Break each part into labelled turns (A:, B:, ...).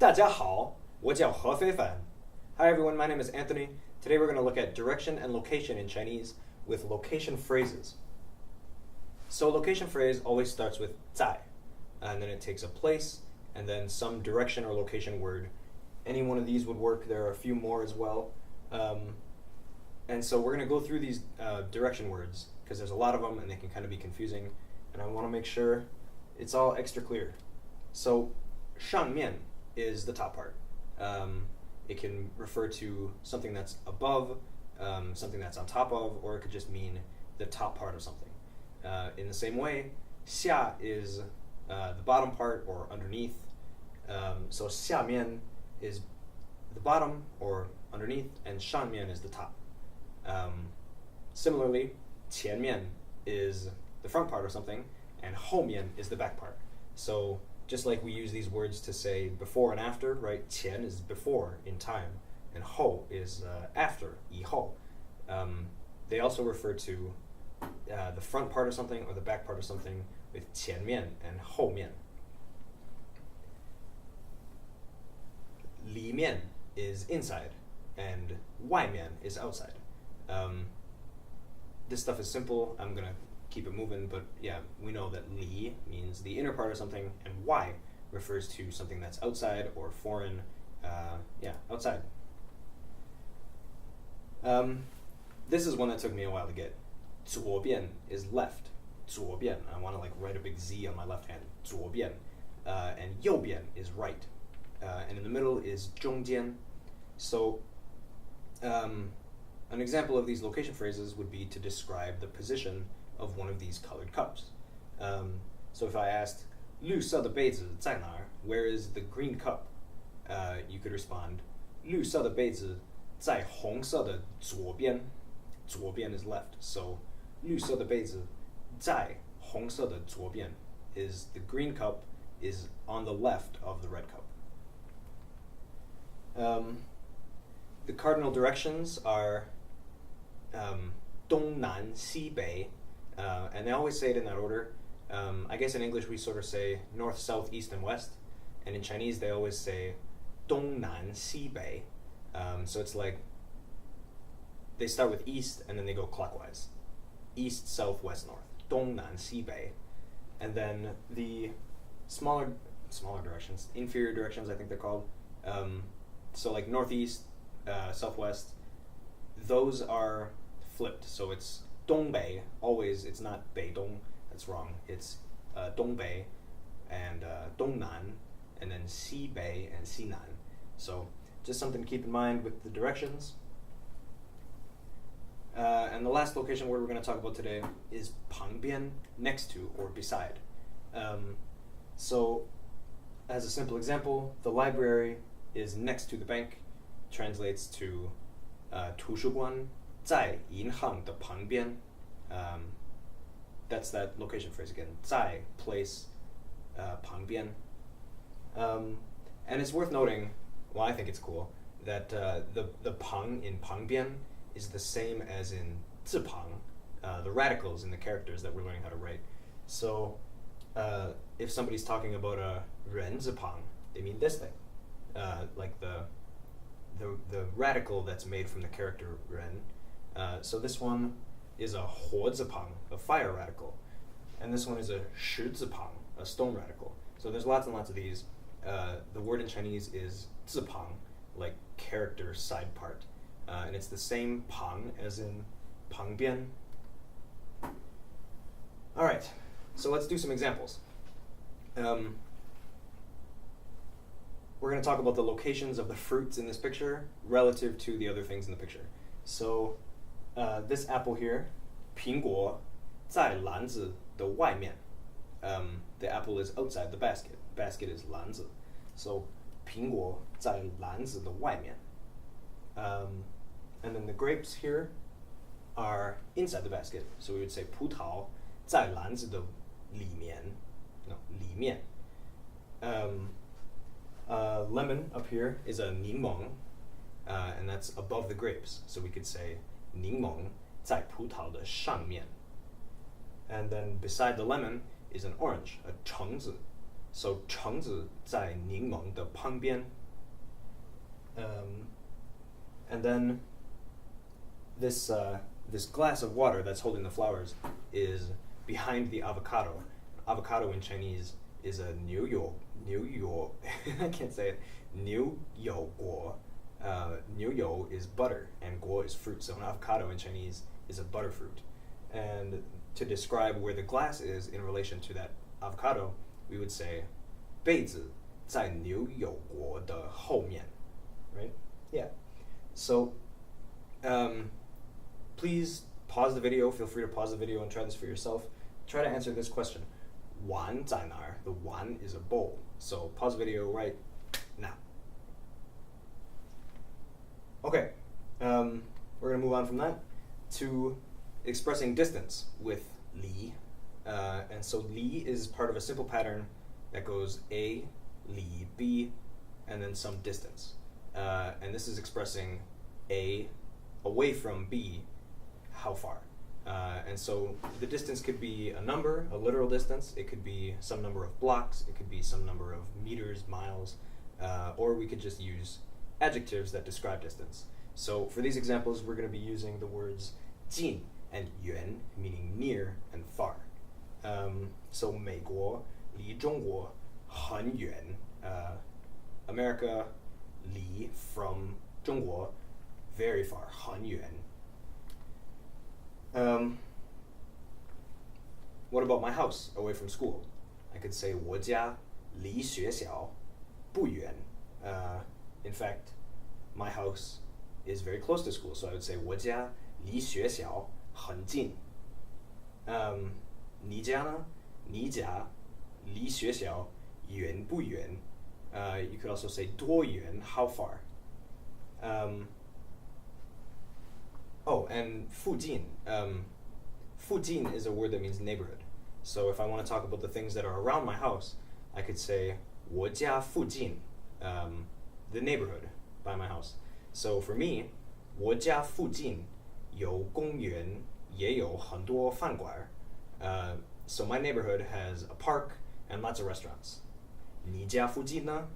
A: 大家好，我叫何非凡. Hi everyone, my name is Anthony. Today we're going to look at direction and location in Chinese with location phrases. So location phrase always starts with 在, and then it takes a place, and then some direction or location word. Any one of these would work. There are a few more as well. And so we're going to go through these direction words because there's a lot of them and they can kind of be confusing, and I want to make sure it's all extra clear. So 上面 is the top part. It can refer to something that's above, something that's on top of, or it could just mean the top part of something. In the same way, 下 is the bottom part or underneath. So 下面 is the bottom or underneath, and 上面 is the top. Similarly, 前面 is the front part of something, and 后面 is the back part. So just like we use these words to say before and after, right? 前 is before in time, and 后 is after, 以后. They also refer to the front part of something or the back part of something with 前面 and 后面. 里面 is inside, and 外面 is outside. This stuff is simple. I'm going to keep it moving, but yeah, we know that 里 means the inner part of something, and 外 refers to something that's outside or foreign. Outside. This is one that took me a while to get. 左边 is left. 左边. I want to like write a big Z on my left hand. 左边. And 右边 is right. And in the middle is 中间. So, an example of these location phrases would be to describe the position of one of these colored cups. So if I asked, 绿色的杯子在哪儿? Where is the green cup? You could respond, 绿色的杯子在红色的左边. 左边 is left. So, 绿色的杯子在红色的左边 is the green cup is on the left of the red cup. The cardinal directions are 东南西北, and they always say it in that order. I guess in English we sort of say north, south, east, and west, and in Chinese they always say 东南西北. So it's like they start with east and then they go clockwise. East, south, west, north. 东南西北. And then the smaller directions, inferior directions I think they're called. So like northeast, southwest, those are flipped. So it's 东北, always, it's not 北东, that's wrong. It's 东北 and 东南, and then 西北 and 西南. So just something to keep in mind with the directions. And the last location word we're going to talk about today is 旁边, next to or beside. So as a simple example, the library is next to the bank, translates to 图书馆在银行的旁边. That's that location phrase again. 在 place, 旁边. And it's worth noting, well, I think it's cool, that the 旁 in 旁边 is the same as in 字旁, the radicals in the characters that we're learning how to write. So if somebody's talking about a 人字旁, they mean this thing, like the radical that's made from the character 人. So this one is a 火字旁, a fire radical, and this one is a 石字旁, a stone radical. So there's lots and lots of these. The word in Chinese is 字旁, like character side part, and it's the same 旁 as in 旁边. All right, so let's do some examples. We're going to talk about the locations of the fruits in this picture relative to the other things in the picture. So this apple here, 苹果在篮子的外面. The apple is outside the basket. Basket is 篮子. So 苹果在篮子的外面. And then the grapes here are inside the basket. So we would say 葡萄在篮子的里面. No, 里面. Lemon up here is a 柠檬, and that's above the grapes. So we could say 柠檬在葡萄的上面. And then beside the lemon is an orange, a 橙子. So 橙子在柠檬的旁边. And then this glass of water that's holding the flowers is behind the avocado. Avocado in Chinese is a 牛油 I can't say it. 牛油果. 牛油 is butter and guo is fruit. So an avocado in Chinese is a butter fruit. And to describe where the glass is in relation to that avocado, we would say 杯子在牛油果的后面. Right? Yeah. So, please pause the video. Feel free to pause the video and try this for yourself. Try to answer this question. 碗在哪儿? The 碗 is a bowl. So pause the video right now. Okay, we're going to move on from that to expressing distance with li. And so li is part of a simple pattern that goes A, li, B, and then some distance. And this is expressing A away from B, how far. And so the distance could be a number, a literal distance. It could be some number of blocks. It could be some number of meters, miles. Or we could just use adjectives that describe distance. So for these examples, we're going to be using the words 近 and 远, meaning near and far. So 美国离中国很远. America 离 from 中国 very far, 很远. What about my house away from school? I could say 我家离学校不远. In fact, my house is very close to school, so I would say 我家离学校很近. 你家呢? 你家离学校远不远? You could also say 多远, how far. And 附近. 附近 is a word that means neighborhood. So if I want to talk about the things that are around my house, I could say 我家附近, the neighborhood by my house. So for me, 我家附近有公园，也有很多饭馆. So my neighborhood has a park and lots of restaurants. 你家附近呢?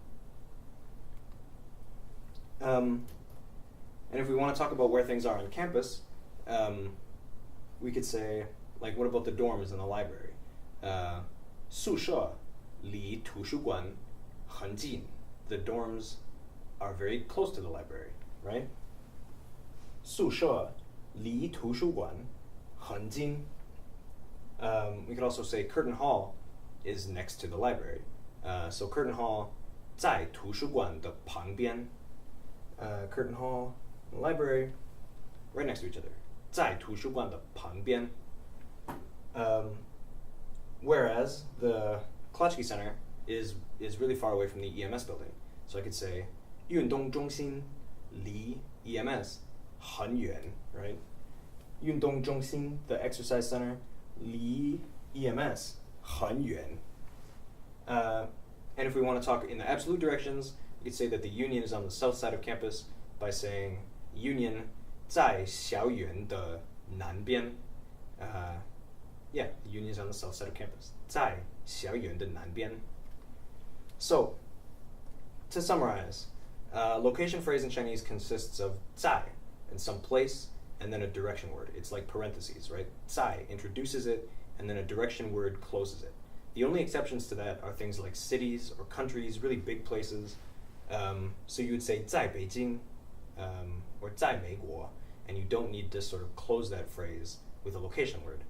A: And if we want to talk about where things are on campus, we could say, like, what about the dorms and the library? 宿舍离图书馆很近. The dorms are very close to the library, right? 宿舍离图书馆很近. We could also say Curtin Hall is next to the library. So Curtin Hall 在图书馆的旁边. Curtin Hall and the library right next to each other. 在图书馆的旁边. Whereas the Klotsky Center is really far away from the EMS building. So I could say 运动中心离 EMS 很远, right? 运动中心, the exercise center, 离 EMS 很远. And if we want to talk in the absolute directions, we could say that the Union is on the south side of campus by saying Union 在校园的南边. Yeah, the Union is on the south side of campus. 在校园的南边. So, to summarize, location phrase in Chinese consists of 在, and some place, and then a direction word. It's like parentheses, right? 在 introduces it, and then a direction word closes it. The only exceptions to that are things like cities or countries, really big places. So you would say 在北京, or 在美国, and you don't need to sort of close that phrase with a location word.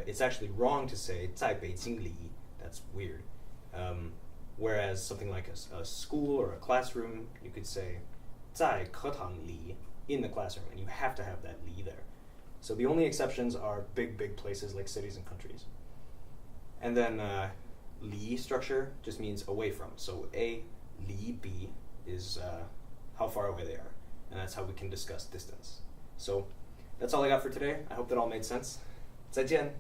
A: It's actually wrong to say 在北京里. That's weird. Whereas something like a school or a classroom, you could say 在课堂里, in the classroom, and you have to have that li there. So the only exceptions are big places like cities and countries. And then li structure just means away from. So A, li, B is how far away they are. And that's how we can discuss distance. So that's all I got for today. I hope that all made sense. 再见.